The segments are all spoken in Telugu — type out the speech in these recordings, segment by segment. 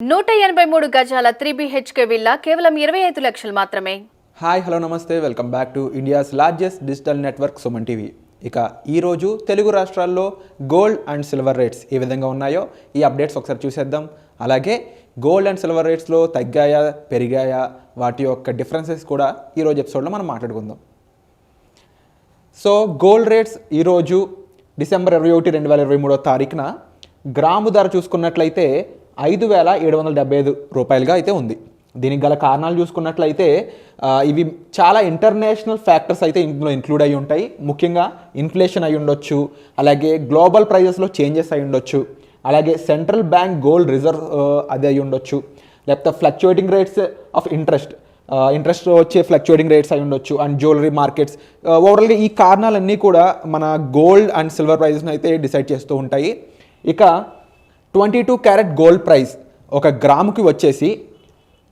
183 గజాల 3BHK విల్లా కేవలం 25 లక్షలు మాత్రమే. హాయ్ హలో నమస్తే, welcome back to India's largest digital network Suman TV. ఇక ఈరోజు తెలుగు రాష్ట్రాల్లో గోల్డ్ అండ్ సిల్వర్ రేట్స్ ఏ విధంగా ఉన్నాయో ఈ అప్డేట్స్ ఒకసారి చూసేద్దాం. అలాగే గోల్డ్ అండ్ సిల్వర్ రేట్స్లో తగ్గాయా పెరిగాయా వాటి యొక్క డిఫరెన్సెస్ కూడా ఈరోజు ఎపిసోడ్లో మనం మాట్లాడుకుందాం. సో గోల్డ్ రేట్స్ ఈరోజు డిసెంబర్ 21, 2023 తారీఖున గ్రాము ధర చూసుకున్నట్లయితే 5,775 రూపాయలుగా అయితే ఉంది. దీనికి గల కారణాలు చూసుకున్నట్లయితే ఇవి చాలా ఇంటర్నేషనల్ ఫ్యాక్టర్స్ అయితే ఇందులో ఇంక్లూడ్ అయి ఉంటాయి. ముఖ్యంగా ఇన్ఫ్లేషన్ అయి ఉండొచ్చు, అలాగే గ్లోబల్ ప్రైజెస్లో చేంజెస్ అయి ఉండొచ్చు, అలాగే సెంట్రల్ బ్యాంక్ గోల్డ్ రిజర్వ్ అది అయి ఉండొచ్చు, లేకపోతే ఫ్లక్చుయేటింగ్ రేట్స్ ఆఫ్ ఇంట్రెస్ట్ వచ్చే ఫ్లక్చుయేటింగ్ రేట్స్ అయి ఉండొచ్చు, అండ్ జ్యువెలరీ మార్కెట్స్. ఓవరాల్గా ఈ కారణాలన్నీ కూడా మన గోల్డ్ అండ్ సిల్వర్ ప్రైజెస్ని అయితే డిసైడ్ చేస్తూ ఉంటాయి. ఇక 22 క్యారెట్ గోల్డ్ ప్రైస్ ఒక గ్రాముకి వచ్చేసి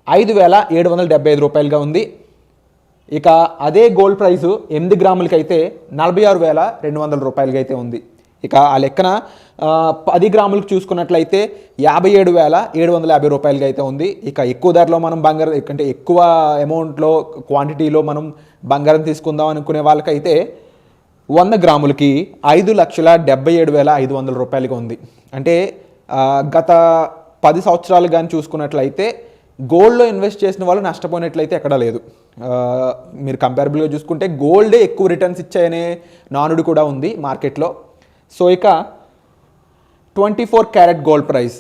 5,775 రూపాయలుగా ఉంది. ఇక అదే గోల్డ్ ప్రైసు 8 గ్రాములకి అయితే 46,200 రూపాయలుగా అయితే ఉంది. ఇక ఆ లెక్కన 10 గ్రాములకు చూసుకున్నట్లయితే 57,750 రూపాయలుగా అయితే ఉంది. ఇక ఎక్కువ ధరలో మనం బంగారం అంటే ఎక్కువ అమౌంట్లో క్వాంటిటీలో మనం బంగారం తీసుకుందాం అనుకునే వాళ్ళకైతే 100 గ్రాములకి 5,77,500 రూపాయలుగా ఉంది. అంటే గత 10 సంవత్సరాలు కానీ చూసుకున్నట్లయితే గోల్డ్లో ఇన్వెస్ట్ చేసిన వాళ్ళు నష్టపోయినట్లయితే ఎక్కడా లేదు. మీరు కంపారబుల్గా చూసుకుంటే గోల్డే ఎక్కువ రిటర్న్స్ ఇచ్చాయనే నానుడు కూడా ఉంది మార్కెట్లో. సో ఇక 24 carat gold price,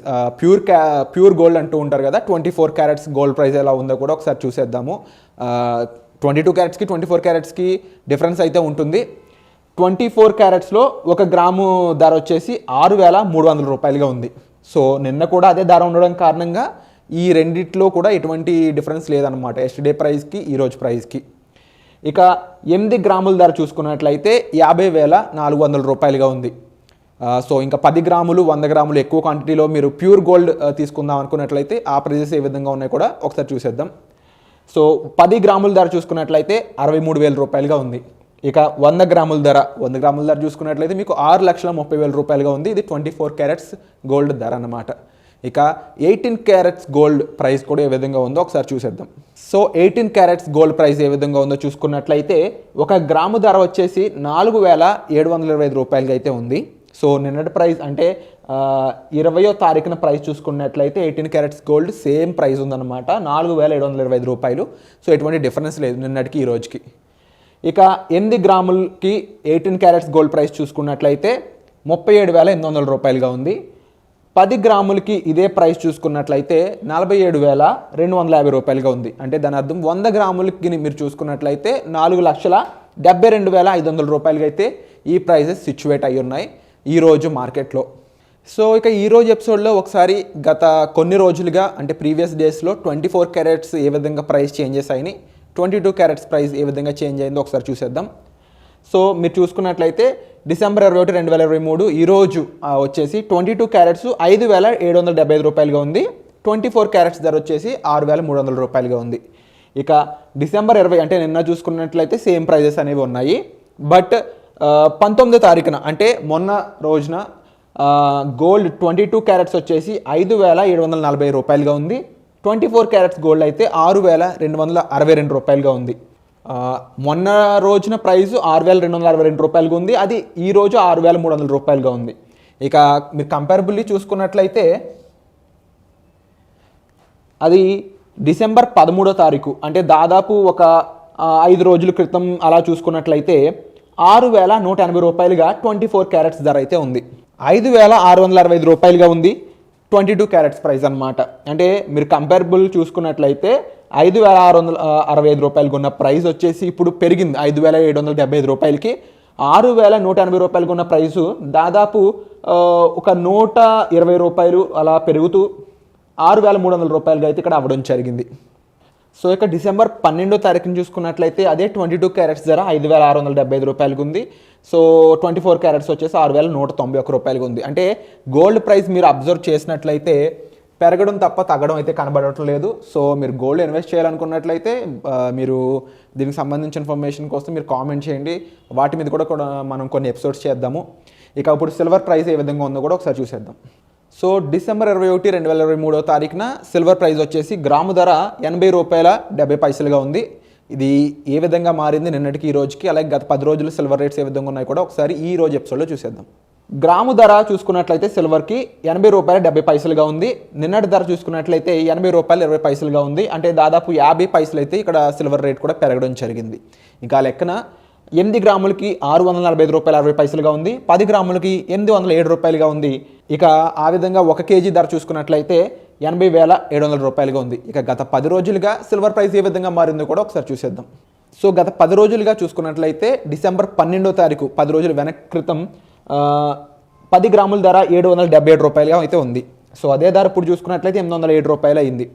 pure gold అంటూ ఉంటారు కదా, 24 క్యారెట్స్ గోల్డ్ ప్రైస్ ఎలా ఉందో కూడా ఒకసారి చూసేద్దాము. 22 క్యారెట్స్కి 24 క్యారెట్స్కి డిఫరెన్స్ అయితే ఉంటుంది. 24 క్యారెట్స్లో ఒక గ్రాము ధర వచ్చేసి 6,300 రూపాయలుగా ఉంది. సో నిన్న కూడా అదే ధర ఉండడం కారణంగా ఈ రెండిట్లో కూడా ఎటువంటి డిఫరెన్స్ లేదన్నమాట, ఎస్టర్డే ప్రైస్కి ఈరోజు ప్రైస్కి. ఇక 8 గ్రాముల ధర చూసుకున్నట్లయితే 50,400 రూపాయలుగా ఉంది. సో ఇంకా 10 గ్రాములు 100 గ్రాములు ఎక్కువ క్వాంటిటీలో మీరు ప్యూర్ గోల్డ్ తీసుకుందాం అనుకున్నట్లయితే ఆ ప్రైజెస్ ఏ విధంగా ఉన్నాయో కూడా ఒకసారి చూసేద్దాం. సో 10 గ్రాముల ధర చూసుకున్నట్లయితే 63,000 రూపాయలుగా ఉంది. ఇక 100 గ్రాముల ధర చూసుకున్నట్లయితే మీకు 6,30,000 రూపాయలుగా ఉంది. ఇది 24 క్యారెట్స్ గోల్డ్ ధర అన్నమాట. ఇక 18 క్యారెట్స్ గోల్డ్ ప్రైస్ కూడా ఏ విధంగా ఉందో ఒకసారి చూసేద్దాం. సో 18 క్యారెట్స్ గోల్డ్ ప్రైస్ ఏ విధంగా ఉందో చూసుకున్నట్లయితే ఒక గ్రాము ధర వచ్చేసి 4,725 రూపాయలుగా అయితే ఉంది. సో నిన్నటి ప్రైస్ అంటే 20వ తారీఖున ప్రైస్ చూసుకున్నట్లయితే 18 క్యారెట్స్ గోల్డ్ సేమ్ ప్రైస్ ఉందన్నమాట, 4,725 రూపాయలు. సో ఎటువంటి డిఫరెన్స్ లేదు నిన్నటికి ఈ రోజుకి. ఇక 8 గ్రాములకి 18 క్యారెట్స్ గోల్డ్ ప్రైస్ చూసుకున్నట్లయితే 37,800 రూపాయలుగా ఉంది. 10 గ్రాములకి ఇదే ప్రైస్ చూసుకున్నట్లయితే 47,250 రూపాయలుగా ఉంది. అంటే దాని అర్థం 100 గ్రాములకి మీరు చూసుకున్నట్లయితే 4,72,500 రూపాయలుగా అయితే ఈ ప్రైజెస్ సిచ్యువేట్ అయి ఉన్నాయి ఈరోజు మార్కెట్లో. సో ఇక ఈరోజు ఎపిసోడ్లో ఒకసారి గత కొన్ని రోజులుగా అంటే ప్రీవియస్ డేస్లో 24 క్యారెట్స్ ఏ విధంగా ప్రైస్ చేంజెస్ అయినాయి, 22 క్యారెట్స్ ప్రైస్ ఏ విధంగా చేంజ్ అయిందో ఒకసారి చూసేద్దాం. సో మీరు చూసుకున్నట్లయితే డిసెంబర్ 21, 2023 ఈరోజు వచ్చేసి 22 క్యారెట్స్ 5,775 రూపాయలుగా ఉంది. 24 క్యారెట్స్ ధర వచ్చేసి 6,300 రూపాయలుగా ఉంది. ఇక డిసెంబర్ 20 అంటే నిన్న చూసుకున్నట్లయితే సేమ్ ప్రైజెస్ అనేవి ఉన్నాయి. బట్ 19వ తారీఖున అంటే మొన్న రోజున గోల్డ్ 22 క్యారెట్స్ వచ్చేసి 5,740 రూపాయలుగా ఉంది. 24 క్యారెట్స్ గోల్డ్ అయితే 6,262 రూపాయలుగా ఉంది. మొన్న రోజున ప్రైస్ 6,262 రూపాయలుగా ఉంది, అది ఈరోజు 6,300 రూపాయలుగా ఉంది. ఇక మీరు కంపారబుల్లీ చూసుకున్నట్లయితే అది డిసెంబర్ 13వ తారీఖు అంటే దాదాపు ఒక 5 రోజుల క్రితం అలా చూసుకున్నట్లయితే 6,180 రూపాయలుగా 24 క్యారెట్స్ ధర అయితే ఉంది. 5,665 రూపాయలుగా ఉంది 22 క్యారెట్స్ ప్రైస్ అనమాట. అంటే మీరు కంపారబుల్ చూసుకున్నట్లయితే 5,665 రూపాయలకు ఉన్న ప్రైస్ వచ్చేసి ఇప్పుడు పెరిగింది 5,775 రూపాయలకి. 6,180 రూపాయలకు ఉన్న ప్రైసు దాదాపు ఒక 120 రూపాయలు అలా పెరుగుతూ 6,300 రూపాయలుగా అయితే ఇక్కడ అవ్వడం జరిగింది. సో ఇక డిసెంబర్ 12వ తారీఖున చూసుకున్నట్లయితే అదే 22 క్యారెట్స్ ధర 5,675 రూపాయలకు ఉంది. సో 24 క్యారెట్స్ వచ్చేసి 6,191 రూపాయలుగా ఉంది. అంటే గోల్డ్ ప్రైస్ మీరు అబ్జర్వ్ చేసినట్లయితే పెరగడం తప్ప తగ్గడం అయితే కనబడటం లేదు. సో మీరు గోల్డ్ ఇన్వెస్ట్ చేయాలనుకున్నట్లయితే మీరు దీనికి సంబంధించిన ఇన్ఫర్మేషన్ కోసం మీరు కామెంట్ చేయండి, వాటి మీద కూడా మనం కొన్ని ఎపిసోడ్స్ చేద్దాము. ఇక ఇప్పుడు సిల్వర్ ప్రైస్ ఏ విధంగా ఉందో కూడా ఒకసారి చూసేద్దాం. సో డిసెంబర్ 21, 2023 తారీఖున సిల్వర్ ప్రైస్ వచ్చేసి గ్రాము ధర ₹80.70 ఉంది. ఇది ఏ విధంగా మారింది నిన్నటికి ఈ రోజుకి, అలాగే గత 10 రోజులు సిల్వర్ రేట్స్ ఏ విధంగా ఉన్నాయి కూడా ఒకసారి ఈ రోజు ఎపిసోడ్లో చూసేద్దాం. గ్రాము ధర చూసుకున్నట్లయితే సిల్వర్కి ₹80.70 ఉంది. నిన్నటి ధర చూసుకున్నట్లయితే ₹80.20 ఉంది. అంటే దాదాపు 50 పైసలు అయితే ఇక్కడ సిల్వర్ రేట్ కూడా పెరగడం జరిగింది. ఇంకా లెక్కన 8 గ్రాములకి ₹645.60 ఉంది. 10 గ్రాములకి ₹807 ఉంది. ఇక ఆ విధంగా 1 కేజీ ధర చూసుకున్నట్లయితే ₹80,700 ఉంది. ఇక గత 10 రోజులుగా సిల్వర్ ప్రైస్ ఏ విధంగా మారిందో కూడా ఒకసారి చూసేద్దాం. సో గత 10 రోజులుగా చూసుకున్నట్లయితే డిసెంబర్ 12వ తారీఖు 10 రోజుల వెనక్ క్రితం 10 గ్రాముల ధర ₹777 అయితే ఉంది. సో అదే ధర ఇప్పుడు చూసుకున్నట్లయితే ₹807 అయింది.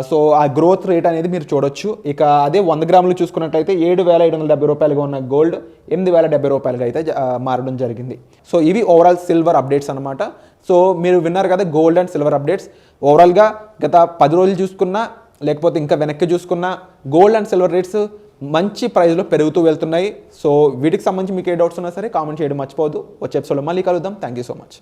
సో ఆ గ్రోత్ రేట్ అనేది మీరు చూడొచ్చు. ఇక అదే 100 గ్రాములు చూసుకున్నట్లయితే ₹7,770 ఉన్న గోల్డ్ ₹8,070 అయితే మారడం జరిగింది. సో ఇవి ఓవరాల్ సిల్వర్ అప్డేట్స్ అనమాట. సో మీరు విన్నారు కదా గోల్డ్ అండ్ సిల్వర్ అప్డేట్స్. ఓవరాల్గా గత 10 రోజులు చూసుకున్నా లేకపోతే ఇంకా వెనక్కి చూసుకున్నా గోల్డ్ అండ్ సిల్వర్ రేట్స్ మంచి ప్రైస్లో పెరుగుతూ వెళ్తున్నాయి. సో వీటికి సంబంధించి మీకు ఏ డౌట్స్ ఉన్నా సరే కామెంట్ చేయడం మర్చిపోవద్దు. వచ్చే ఎపిసోడ్లో మళ్ళీ కలుద్దాం. Thank you so much.